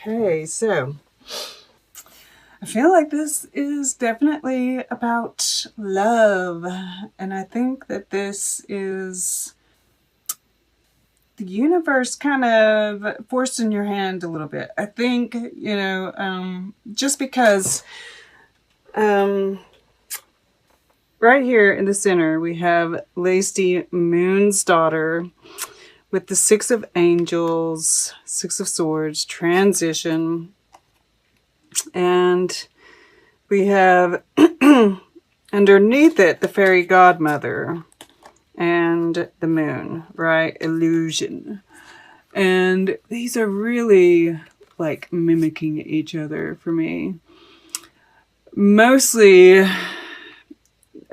Okay, so I feel like this is definitely about love, and I think that this is the universe kind of forcing your hand a little bit. I think, just because right here in the center we have Lacey Moon's daughter with the Six of Angels, Six of Swords, transition, and we have underneath it the fairy godmother and the moon, right? Illusion. And these are really like mimicking each other for me. Mostly,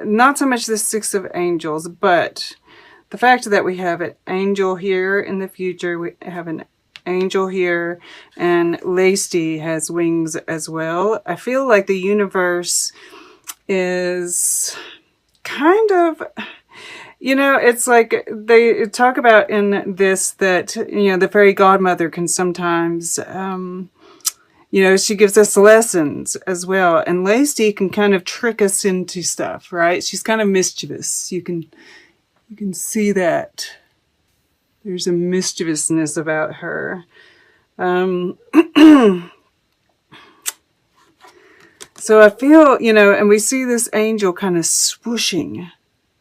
not so much the Six of Angels, but the fact that we have an angel here in the future, we have an angel here, and Lacey has wings as well. I feel like the universe is kind of, it's like they talk about in this that, the fairy godmother can sometimes, she gives us lessons as well. And Lacey can kind of trick us into stuff, right? She's kind of mischievous. You can see that. There's a mischievousness about her. So I feel, and we see this angel kind of swooshing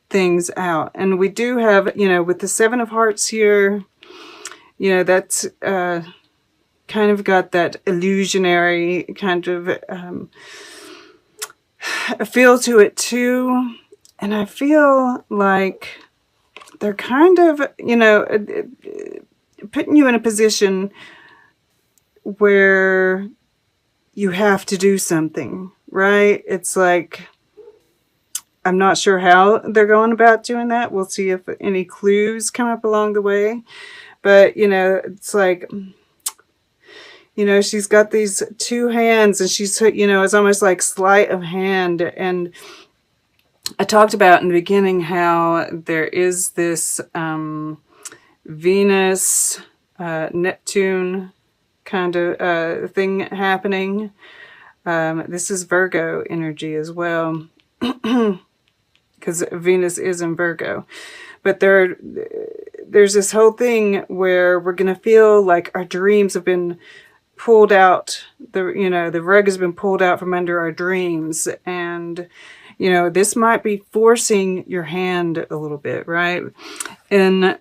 things out. And we do have, with the Seven of Hearts here, that's kind of got that illusionary kind of feel to it too. And I feel like they're kind of, putting you in a position where you have to do something, right? It's like, I'm not sure how they're going about doing that. We'll see if any clues come up along the way. But, it's like, she's got these two hands and she's, it's almost like sleight of hand. And I talked about in the beginning how there is this Venus, Neptune kind of thing happening. This is Virgo energy as well, because Venus is in Virgo. But there's this whole thing where we're going to feel like our dreams have been pulled out. The rug has been pulled out from under our dreams. And, this might be forcing your hand a little bit, right? In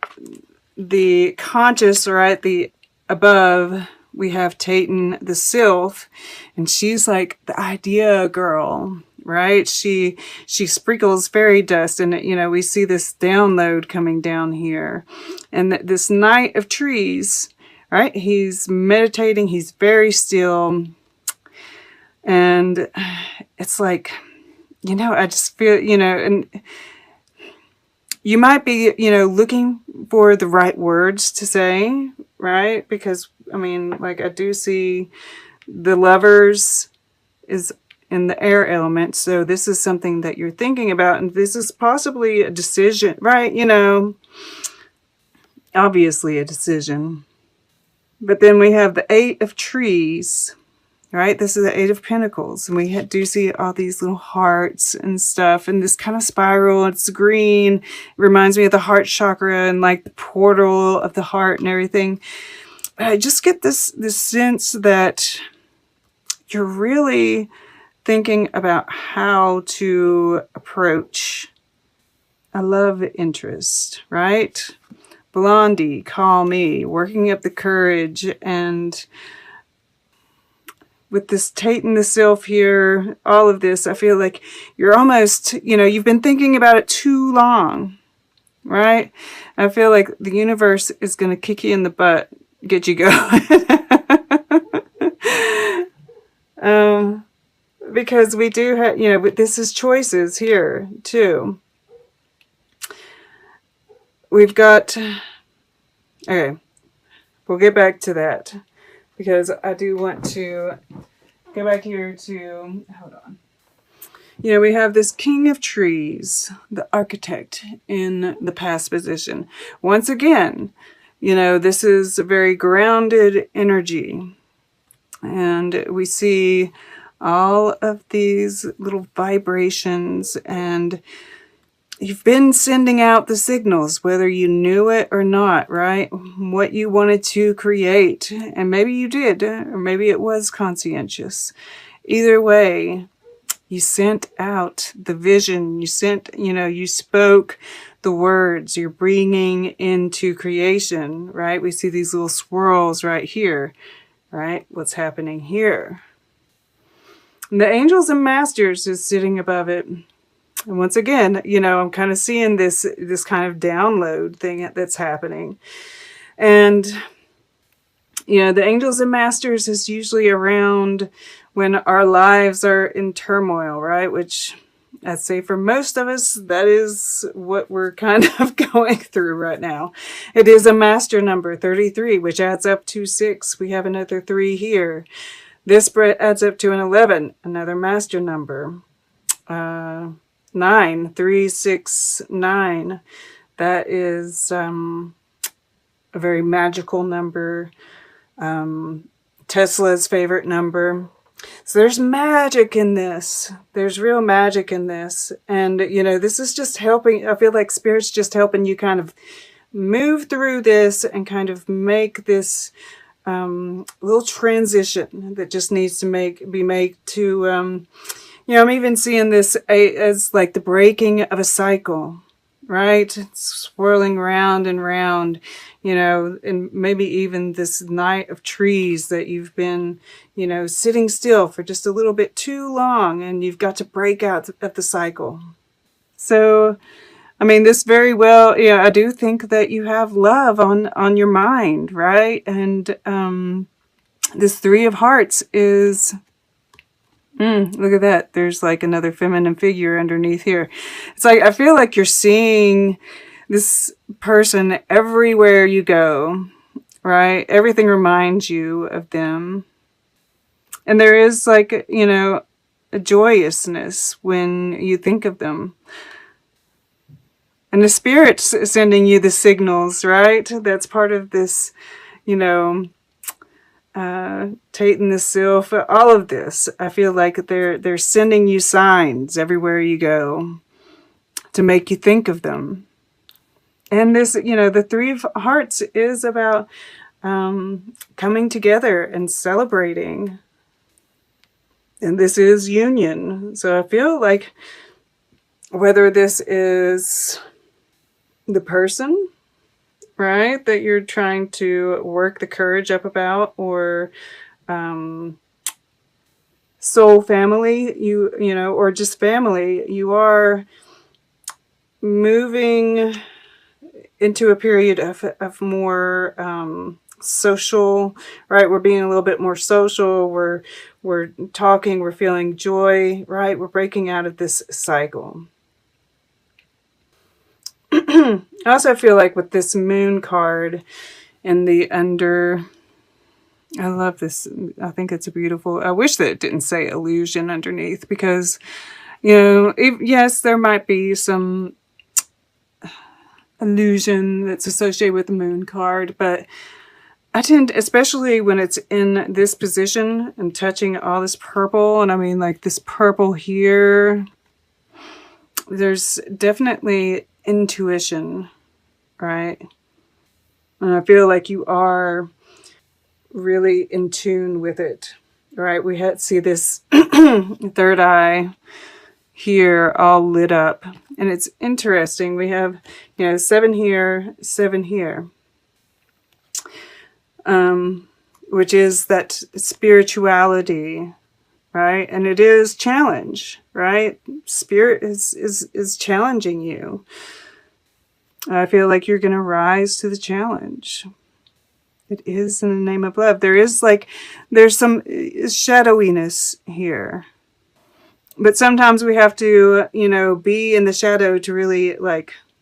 the conscious, right, the above, we have Taten the Sylph, and she's like the idea girl, right? She sprinkles fairy dust, and we see this download coming down here, and this Knight of Trees, right? He's meditating. He's very still, and it's like, I just feel, and you might be, looking for the right words to say, right? Because, I do see the Lovers is in the air element. So this is something that you're thinking about. And this is possibly a decision, right? Obviously a decision. But then we have the Eight of Trees, right? This is the Eight of Pentacles. And we do see all these little hearts and stuff. And this kind of spiral. It's green. It reminds me of the heart chakra and like the portal of the heart and everything. But I just get this sense that you're really thinking about how to approach a love interest, right? Blondie, Call Me, working up the courage, and with this Taten the Sylph here, all of this, I feel like you're almost, you've been thinking about it too long, right? I feel like the universe is going to kick you in the butt, get you going. Because we do have, this is choices here too. We've got, okay, we'll get back to that because I do want to go back here to, hold on. We have this King of Trees, the architect in the past position. Once again, this is a very grounded energy. And we see all of these little vibrations, and you've been sending out the signals, whether you knew it or not, right? What you wanted to create. And maybe you did, or maybe it was conscientious. Either way, you sent out the vision. You sent, you spoke the words. You're bringing into creation, right? We see these little swirls right here, right? What's happening here? And the angels and masters is sitting above it. And once again, I'm kind of seeing this kind of download thing that's happening. And, the angels and masters is usually around when our lives are in turmoil, right? Which I'd say for most of us, that is what we're kind of going through right now. It is a master number, 33, which adds up to 6. We have another 3 here. This adds up to an 11, another master number. 9, 3, 6, 9. That is a very magical number. Tesla's favorite number. So there's magic in this. There's real magic in this. And, this is just helping. I feel like Spirit's just helping you kind of move through this and kind of make this little transition that just needs to be made to, I'm even seeing this as like the breaking of a cycle, right? It's swirling round and round, and maybe even this night of trees that you've been, sitting still for just a little bit too long, and you've got to break out of the cycle. So, this very well, I do think that you have love on your mind, right? And this 3 of Hearts is... look at that. There's like another feminine figure underneath here. It's like, I feel like you're seeing this person everywhere you go, right? Everything reminds you of them. And there is like, a joyousness when you think of them. And the Spirit's sending you the signals, right? That's part of this, Tate and the Sylph, all of this. I feel like they're sending you signs everywhere you go to make you think of them. And this, the 3 of Hearts is about coming together and celebrating. And this is union. So I feel like whether this is the person, right, that you're trying to work the courage up about, or soul family, or just family, you are moving into a period of more social, right? We're being a little bit more social. We're talking, we're feeling joy, right? We're breaking out of this cycle. I also feel like with this moon card in the under, I love this. I think it's a beautiful, I wish that it didn't say illusion underneath, because, yes, there might be some illusion that's associated with the moon card, but I tend, especially when it's in this position and touching all this purple, and like this purple here, there's definitely intuition, right? And I feel like you are really in tune with it, right? We see this third eye here all lit up, and it's interesting. We have 7 here, 7 here, which is that spirituality, right? And it is challenge, right? Spirit is challenging you. I feel like you're going to rise to the challenge. It is in the name of love. There's some shadowiness here. But sometimes we have to, be in the shadow to really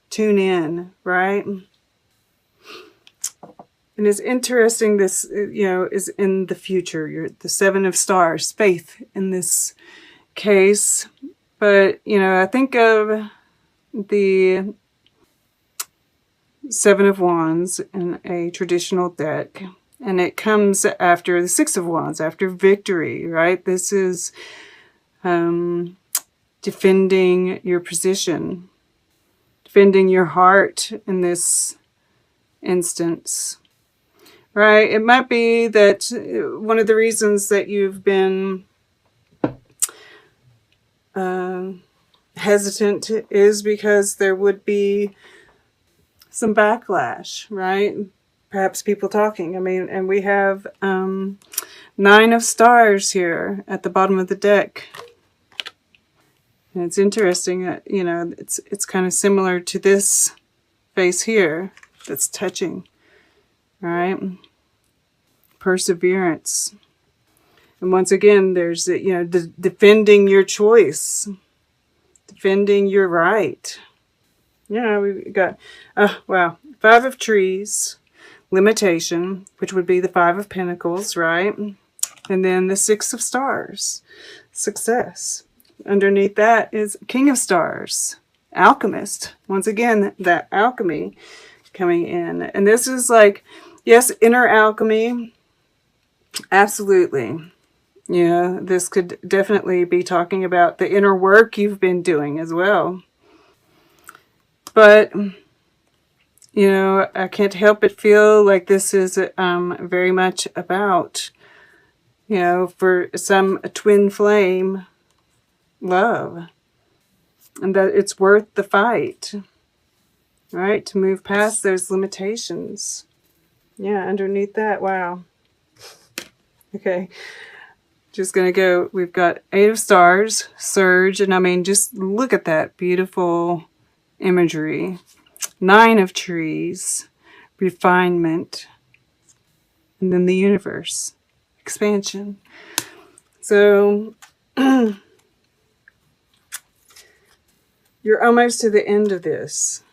tune in, right? And it's interesting, this, is in the future. You're the 7 of Stars, faith in this case. But, I think of the 7 of Wands in a traditional deck. And it comes after the Six of Wands, after victory, right? This is defending your position, defending your heart in this instance, right? It might be that one of the reasons that you've been hesitant is because there would be some backlash, right? Perhaps people talking. I mean, and we have 9 of Stars here at the bottom of the deck. And it's interesting that, you know, it's kind of similar to this face here that's touching, right? Perseverance. And once again, there's, you know, defending your choice, defending your right. Yeah, we got, wow, 5 of Trees, limitation, which would be the 5 of Pentacles, right? And then the 6 of Stars, success. Underneath that is King of Stars, Alchemist. Once again, that alchemy coming in. And this is like, yes, inner alchemy. Absolutely. Yeah, this could definitely be talking about the inner work you've been doing as well. But, you know, I can't help but feel like this is very much about, you know, for some twin flame love. And that it's worth the fight, right? To move past those limitations. Yeah, underneath that, wow. Okay. Just going to go, we've got 8 of Stars, Surge, and I mean, just look at that beautiful imagery. 9 of Trees, refinement, and then the universe, expansion. So, you're almost to the end of this,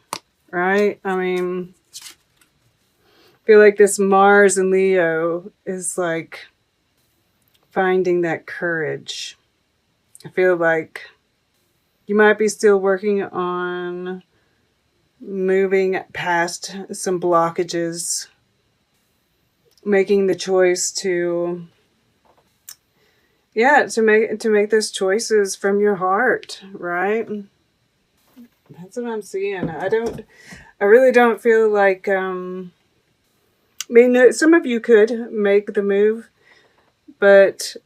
right? I mean, I feel like this Mars and Leo is like finding that courage. I feel like you might be still working on moving past some blockages, making the choice to, yeah, to make those choices from your heart, right? That's what I'm seeing. I really don't feel like, I mean, some of you could make the move, but,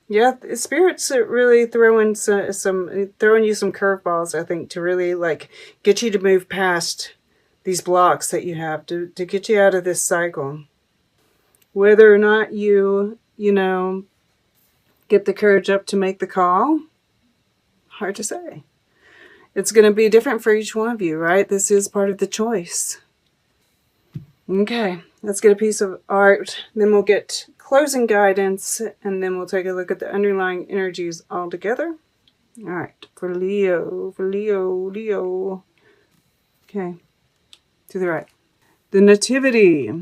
yeah, Spirit's really throwing you some curveballs, I think, to really like get you to move past these blocks that you have to get you out of this cycle. Whether or not you know, get the courage up to make the call, hard to say. It's going to be different for each one of you, right? This is part of the choice. Okay, let's get a piece of art. Then we'll get closing guidance, and then we'll take a look at the underlying energies all together. All right, for Leo. Okay, to the right. The Nativity.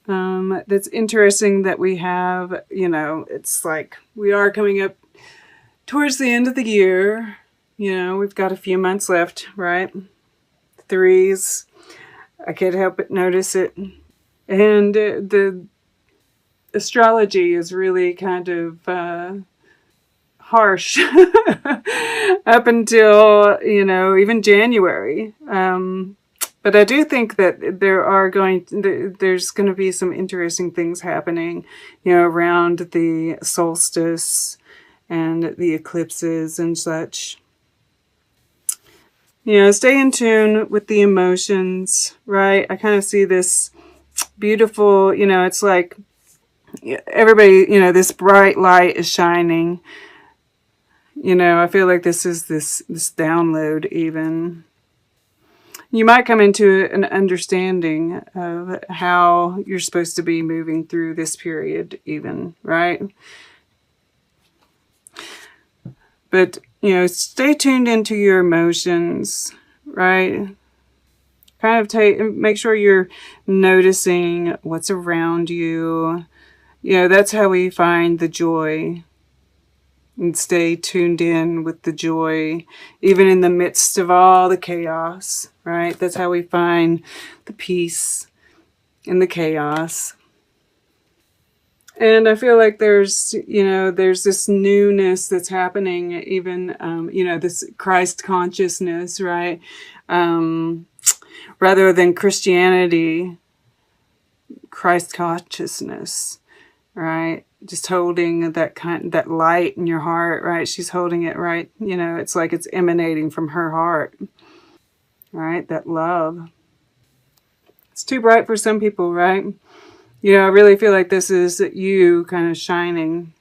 That's interesting that we have, you know, it's like we are coming up towards the end of the year. You know, we've got a few months left, right? 3s. I can't help but notice it. And the astrology is really kind of harsh up until, you know, even January. But I do think that there's going to be some interesting things happening, you know, around the solstice and the eclipses and such. You know, stay in tune with the emotions, right? I kind of see this beautiful, you know, it's like everybody, you know, this bright light is shining. You know, I feel like this is this download even. You might come into an understanding of how you're supposed to be moving through this period even, right? But, you know, stay tuned into your emotions, right? Kind of make sure you're noticing what's around you. You know, that's how we find the joy. And stay tuned in with the joy, even in the midst of all the chaos, right? That's how we find the peace in the chaos. And I feel like there's, there's this newness that's happening, even, this Christ consciousness, right? Rather than Christianity, Christ consciousness, right? Just holding that light in your heart, right? She's holding it, right? It's like it's emanating from her heart, right? That love. It's too bright for some people, right? I really feel like this is you kind of shining.